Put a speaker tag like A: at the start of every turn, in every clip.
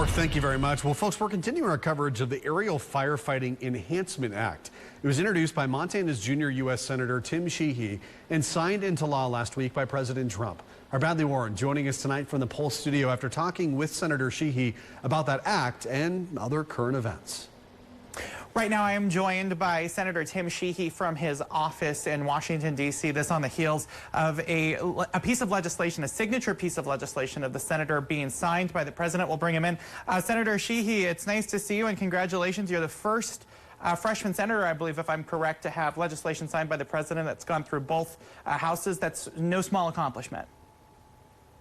A: Mark, thank you very much. Well, folks, we're continuing our coverage of the Aerial Firefighting Enhancement Act. It was introduced by Montana's junior U.S. Senator Tim Sheehy and signed into law last week by President Trump. Our Bradley Warren joining us tonight from the Pulse studio after talking with Senator Sheehy about that act and other current events.
B: Right now I am joined by Senator Tim Sheehy from his office in Washington, D.C. This on the heels of a piece of legislation, a signature piece of legislation of the senator being signed by the president. We'll bring him in. Senator Sheehy, it's nice to see you and congratulations. You're the first freshman senator, I believe, if I'm correct, to have legislation signed by the president that's gone through both houses. That's no small accomplishment.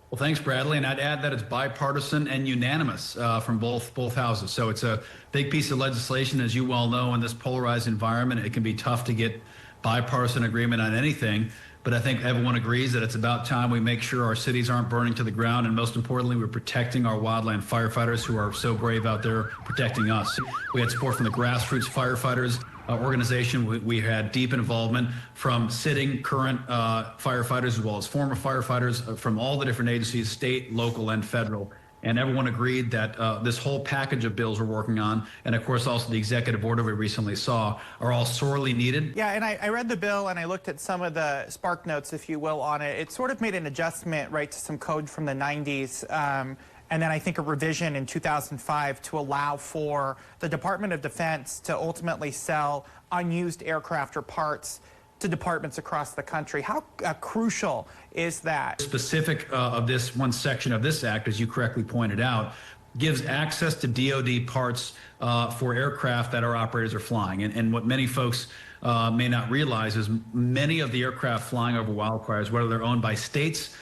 C: Well, thanks, Bradley. And I'd add that it's bipartisan and unanimous from both houses. So it's a big piece of legislation. As you well know, in this polarized environment, it can be tough to get bipartisan agreement on anything. But I think everyone agrees that it's about time we make sure our cities aren't burning to the ground. And most importantly, we're protecting our wildland firefighters who are so brave out there protecting us. We had support from the grassroots firefighters organization. We had deep involvement from sitting current firefighters as well as former firefighters from all the different agencies, state, local, and federal. And everyone agreed that this whole package of bills we're working on, and of course also the executive order we recently saw, are all sorely needed.
B: Yeah, and I read the bill and I looked at some of the spark notes, if you will, on it. It sort of made an adjustment, right, to some code from the 90s. And then I think a revision in 2005 to allow for the Department of Defense to ultimately sell unused aircraft or parts to departments across the country. How crucial is that?
C: Specific of this one section of this act, as you correctly pointed out, gives access to DoD parts for aircraft that our operators are flying. And what many folks may not realize is many of the aircraft flying over wildfires, whether they're owned by states,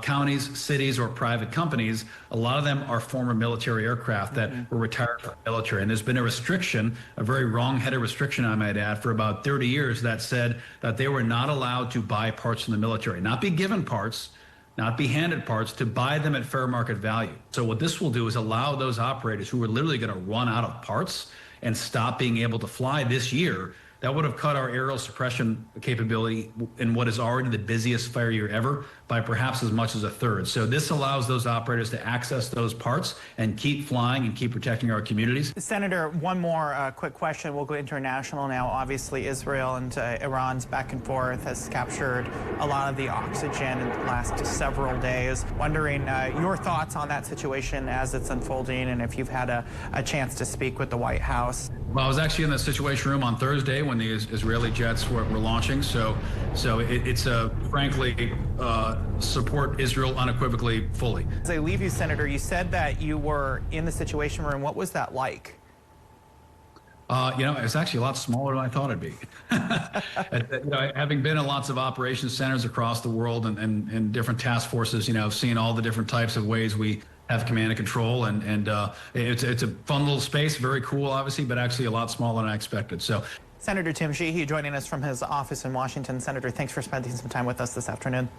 C: counties, cities, or private companies, a lot of them are former military aircraft that were retired from the military. And there's been a restriction, a very wrong-headed restriction, I might add, for about 30 years that said that they were not allowed to buy parts from the military, not be given parts, not be handed parts, to buy them at fair market value. So what this will do is allow those operators who are literally going to run out of parts and stop being able to fly this year. That would have cut our aerial suppression capability in what is already the busiest fire year ever by perhaps as much as a third. So this allows those operators to access those parts and keep flying and keep protecting our communities.
B: Senator, one more quick question. We'll go international now. Obviously, Israel and Iran's back and forth has captured a lot of the oxygen in the last several days. Wondering your thoughts on that situation as it's unfolding and if you've had a chance to speak with the White House.
C: Well, I was actually in the Situation Room on Thursday when the Israeli jets were launching. So it's frankly, support Israel unequivocally, fully.
B: As I leave you, Senator, you said that you were in the Situation Room. What was that like?
C: You know, it's actually a lot smaller than I thought it'd be. You know, having been in lots of operations centers across the world and different task forces, you know, seeing all the different types of ways we have command and control, and it's a fun little space, very cool, obviously, but actually a lot smaller than I expected. So,
B: Senator Tim Sheehy joining us from his office in Washington. Senator, thanks for spending some time with us this afternoon.